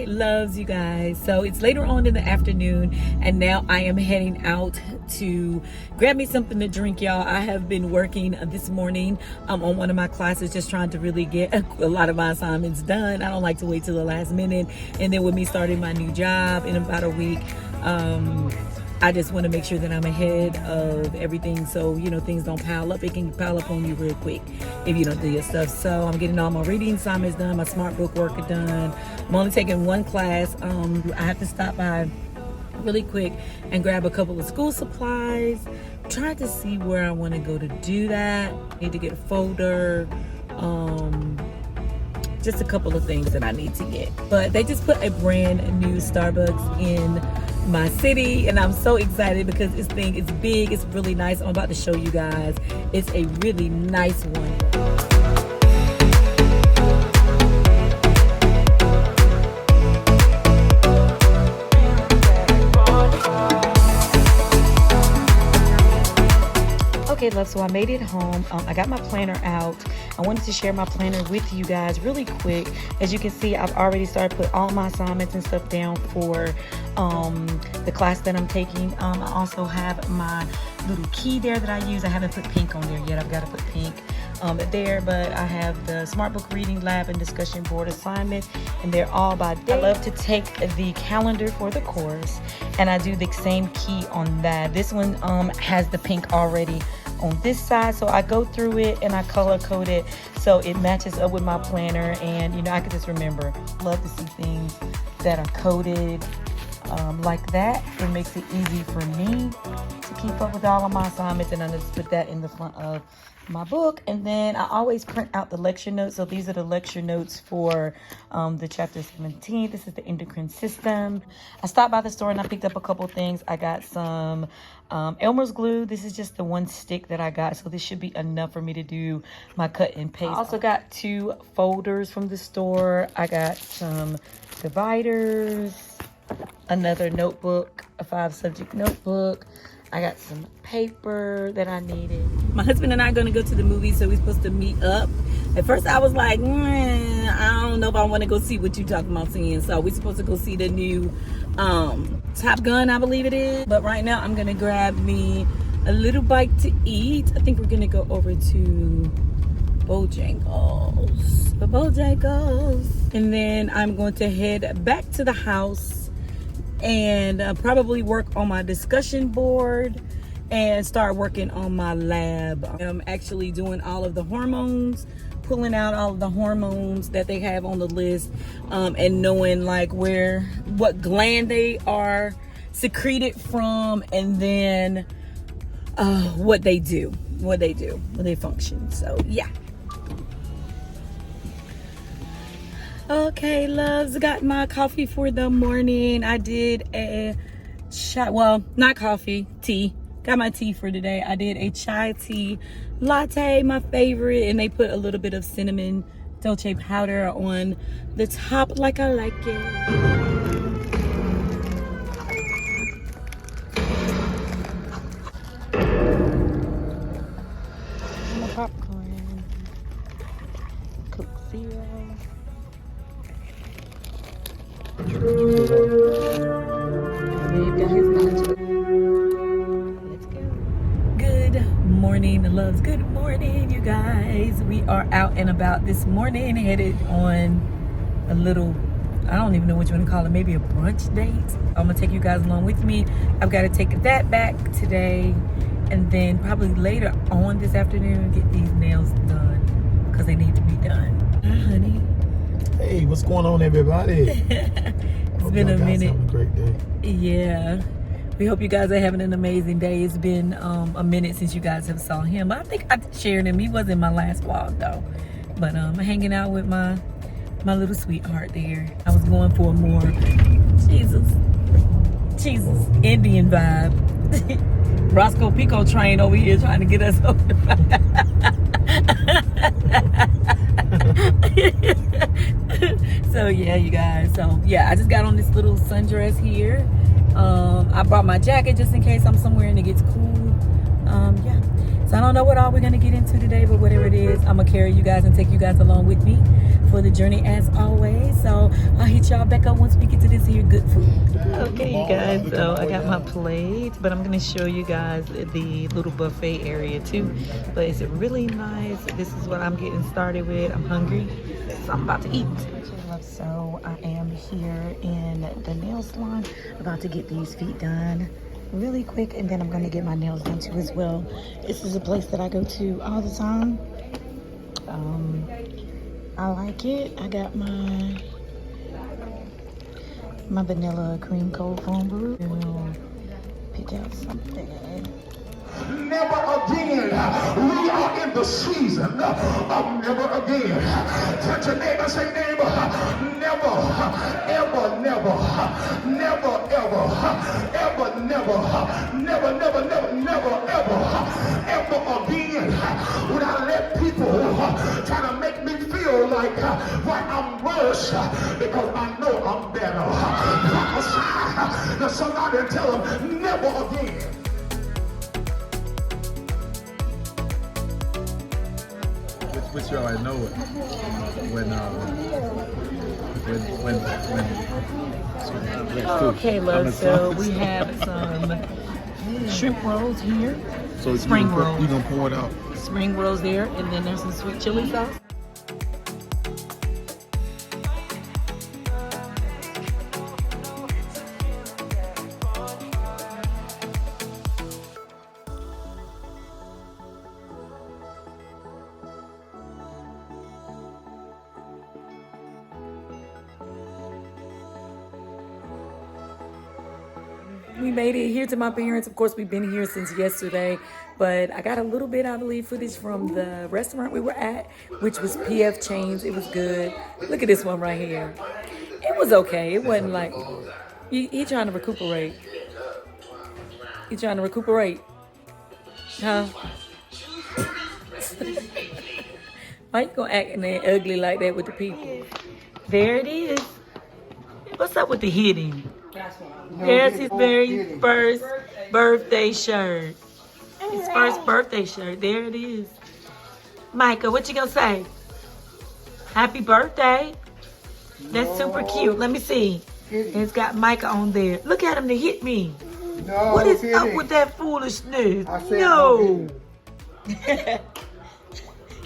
Loves, you guys, so it's later on in the afternoon and now I am heading out to grab me something to drink, y'all. I have been working this morning on one of my classes, just trying to really get a lot of my assignments done. I don't like to wait till the last minute, and then with me starting my new job in about a week, I just want to make sure that I'm ahead of everything, so you know things don't pile up. It can pile up on you real quick if you don't do your stuff. So I'm getting all my reading assignments done, my smart book work done. I'm only taking one class. I have to stop by really quick and grab a couple of school supplies. I'm trying to see where I want to go to do that. Need to get a folder. Just a couple of things that I need to get. But they just put a brand new Starbucks in my city and I'm so excited because this thing is big, it's really nice. I'm about to show you guys. It's a really nice one. Okay, love, so I made it home. I got my planner out. I wanted to share my planner with you guys really quick. As you can see, I've already started putting all my assignments and stuff down for the class that I'm taking. I also have my little key there that I use. I haven't put pink on there yet. I've got to put pink there, but I have the smart book reading lab and discussion board assignment, and they're all by day. I love to take the calendar for the course, and I do the same key on that. This one has the pink already on this side, so I go through it and I color code it so it matches up with my planner, and you know I can just remember. Love to see things that are coded like that. It makes it easy for me to keep up with all of my assignments, and I just put that in the front of my book. And then I always print out the lecture notes. So these are the lecture notes for the chapter 17. This is the endocrine system. I stopped by the store and I picked up a couple things. I got some Elmer's glue. This is just the one stick that I got, so this should be enough for me to do my cut and paste. I also got 2 folders from the store. I got some dividers, another notebook, a 5-subject notebook. I got some paper that I needed. My husband and I are going to go to the movies, so we're supposed to meet up. At first I was like, I don't know if I want to go see what you talking about seeing. So we're supposed to go see the new Top Gun, I believe it is. But right now I'm going to grab me a little bite to eat. I think we're going to go over to Bojangles. And then I'm going to head back to the house and probably work on my discussion board and start working on my lab. I'm actually doing all of the hormones, pulling out all of the hormones that they have on the list, and knowing like what gland they are secreted from, and then what they function. So yeah. Okay, loves, got my coffee for the morning. I did a chai, well, not coffee, tea. Got my tea for today. I did a chai tea latte, my favorite, and they put a little bit of cinnamon dolce powder on the top like I like it. Popcorn, Coke Zero. Let's go. Good morning, loves. Good morning, you guys. We are out and about this morning, headed on a little, I don't even know what you want to call it, maybe a brunch date. I'm gonna take you guys along with me. I've got to take that back today, and then probably later on this afternoon get these nails done because they need to be done. Hi, honey. Hey, what's going on, everybody? It's been a minute. Having a great day. Yeah. We hope you guys are having an amazing day. It's been a minute since you guys have saw him. I think I shared him. He was in my last vlog though. But I'm hanging out with my little sweetheart there. I was going for a more Jesus Indian vibe. Roscoe Pico train over here trying to get us over. So yeah, you guys. So yeah, I just got on this little sundress here. I brought my jacket just in case I'm somewhere and it gets cool. Yeah. So I don't know what all we're gonna get into today, but whatever it is, I'm gonna carry you guys and take you guys along with me for the journey as always. So I'll hit y'all back up once we get to this here good food. Okay, you guys. So I got my plate, but I'm gonna show you guys the little buffet area too. But it's really nice. This is what I'm getting started with. I'm hungry, so I'm about to eat. So I am here in the nail salon, about to get these feet done really quick, and then I'm gonna get my nails done too as well. This is a place that I go to all the time. I like it. I got my vanilla cream cold foam brew. Pick out something. Never again. We are in the season of never again. Touch your neighbor, say neighbor. Never, ever, never, never, ever, ever, never, never, never, never, never, ever, ever again. When I let people try to make me feel like I'm worse because I know I'm better. Prophesy to somebody and tell them never again. Which y'all I know it when Okay, love. So we have some shrimp rolls here. So spring rolls. You gonna pour it out? Spring rolls there, and then there's some sweet chili sauce. We made it here to my parents. Of course, we've been here since yesterday, but I got a little bit, I believe, footage from the restaurant we were at, which was PF Chains. It was good. Look at this one right here. It was okay. It wasn't like, he trying to recuperate. He trying to recuperate. Huh? Why you gonna act ugly like that with the people? There it is. What's up with the hitting? There's his very first birthday shirt. His first birthday shirt. There it is. Micah, what you gonna say? Happy birthday. That's super cute. Let me see. It's got Micah on there. Look at him to hit me. No, what is up with that foolishness? No.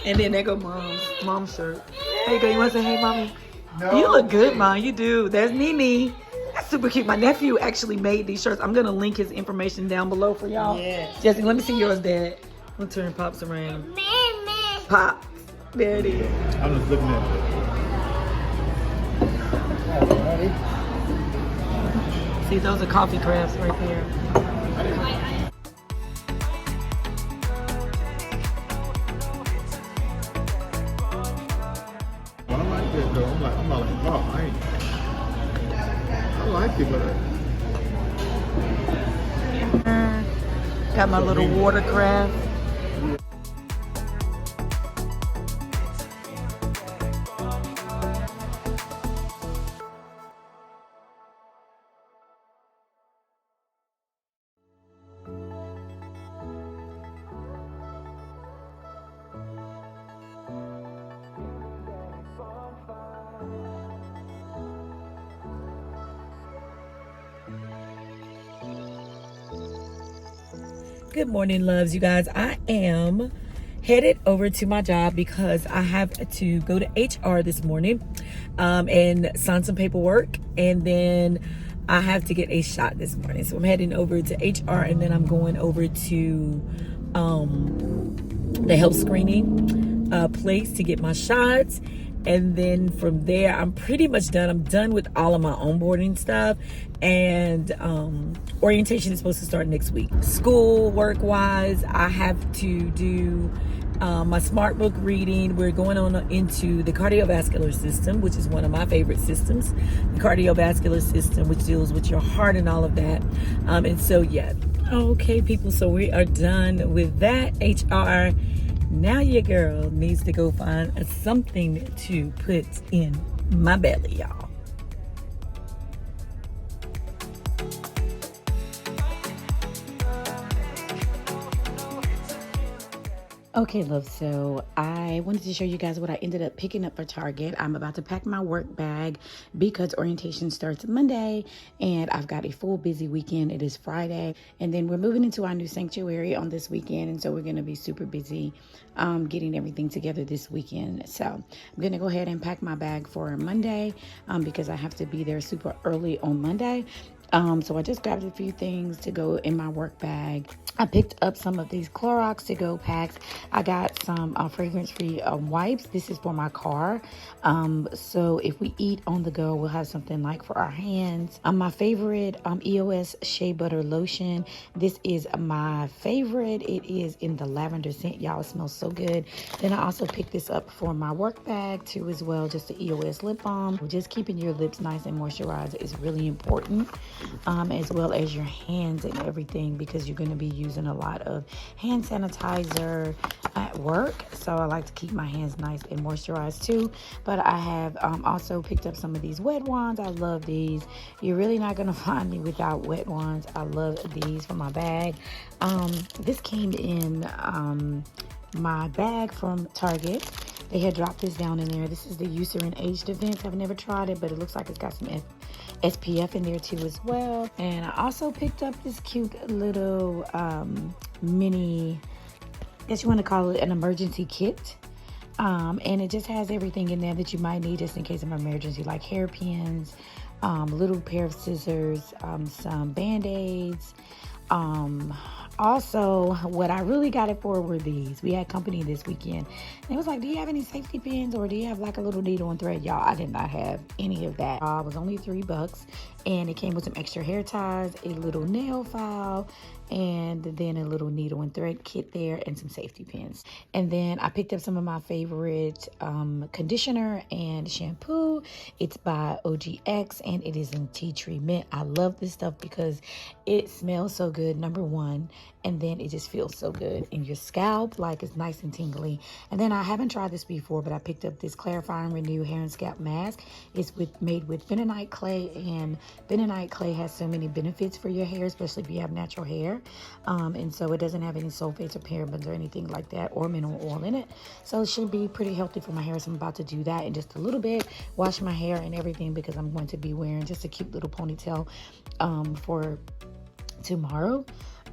And then there go mom's shirt. There you go. You wanna say hey, mommy? No. You look good, mom. You do. There's Mimi. That's super cute. My nephew actually made these shirts. I'm gonna link his information down below for y'all. Yeah. Jesse, let me see yours, Dad. I'm gonna turn Pops around. Pops. There it is. I'm just looking at it. See, those are coffee crafts right there. I like that though. I'm not like, oh, I like it, but got my little watercraft. Good morning, loves. You guys, I am headed over to my job because I have to go to HR this morning and sign some paperwork, and then I have to get a shot this morning. So I'm heading over to HR, and then I'm going over to the health screening place to get my shots. And then from there, I'm pretty much done. I'm done with all of my onboarding stuff. And orientation is supposed to start next week. School, work-wise, I have to do my smart book reading. We're going on into the cardiovascular system, which is one of my favorite systems. The cardiovascular system, which deals with your heart and all of that. And so, yeah. Okay, people, so we are done with that. HR. Now your girl needs to go find something to put in my belly, y'all. Okay, love, so I wanted to show you guys what I ended up picking up for Target. I'm about to pack my work bag because orientation starts Monday and I've got a full busy weekend. It is Friday, and then we're moving into our new sanctuary on this weekend, and so we're going to be super busy getting everything together this weekend. So I'm going to go ahead and pack my bag for Monday because I have to be there super early on Monday. So I just grabbed a few things to go in my work bag. I picked up some of these Clorox to go packs. I got some fragrance-free wipes. This is for my car. So if we eat on the go, we'll have something like for our hands. My favorite EOS Shea Butter Lotion. This is my favorite. It is in the lavender scent. Y'all, it smells so good. Then I also picked this up for my work bag too as well. Just the EOS lip balm. Just keeping your lips nice and moisturized is really important. As well as your hands and everything, because you're going to be using a lot of hand sanitizer at work. So I like to keep my hands nice and moisturized too. But I have also picked up some of these wet wands. I love these. You're really not going to find me without wet wands. I love these for my bag. This came in my bag from Target. They had dropped this down in there. This is the Eucerin Age Defense. I've never tried it, but it looks like it's got some SPF in there too as well. And I also picked up this cute little mini, I guess you want to call it an emergency kit. And it just has everything in there that you might need just in case of an emergency, like hairpins, a little pair of scissors, some Band-Aids. Also, what I really got it for were these. We had company this weekend. And it was like, do you have any safety pins, or do you have like a little needle and thread? Y'all, I did not have any of that. It was only $3, and it came with some extra hair ties, a little nail file, and then a little needle and thread kit there, and some safety pins. And then I picked up some of my favorite conditioner and shampoo. It's by OGX, and it is in tea tree mint. I love this stuff because it smells so good, number one, and then it just feels so good in your scalp, like it's nice and tingly. And then I haven't tried this before, but I picked up this Clarify and Renew hair and scalp mask. It's made with bentonite clay, and bentonite clay has so many benefits for your hair, especially if you have natural hair. And so it doesn't have any sulfates or parabens or anything like that, or mineral oil in it. So it should be pretty healthy for my hair. So I'm about to do that in just a little bit, wash my hair and everything, because I'm going to be wearing just a cute little ponytail for tomorrow.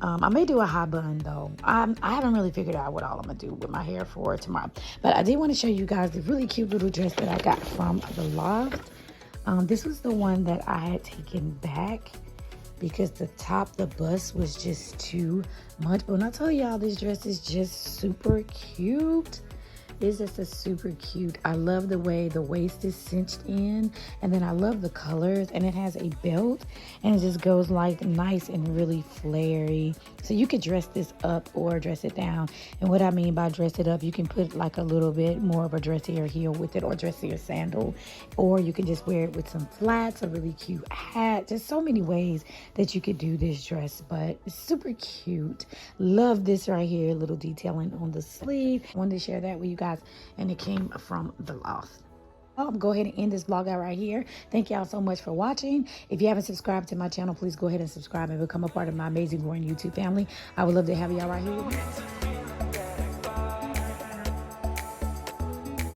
I may do a high bun though. I haven't really figured out what all I'm gonna do with my hair for tomorrow. But I did want to show you guys the really cute little dress that I got from the loft. This was the one that I had taken back because the bust was just too much. But when I tell y'all, this dress is just super cute. It's just a super cute. I love the way the waist is cinched in, and then I love the colors, and it has a belt, and it just goes like nice and really flary. So you could dress this up or dress it down. And what I mean by dress it up, you can put like a little bit more of a dressier heel with it, or dressier sandal, or you can just wear it with some flats, a really cute hat. There's so many ways that you could do this dress, but it's super cute. Love this right here, little detailing on the sleeve. I wanted to share that with you guys, and it came from the loft. I'll go ahead and end this vlog out right here. Thank y'all so much for watching. If you haven't subscribed to my channel, please go ahead and subscribe and become a part of my amazing growing YouTube family. I would love to have y'all right here with me.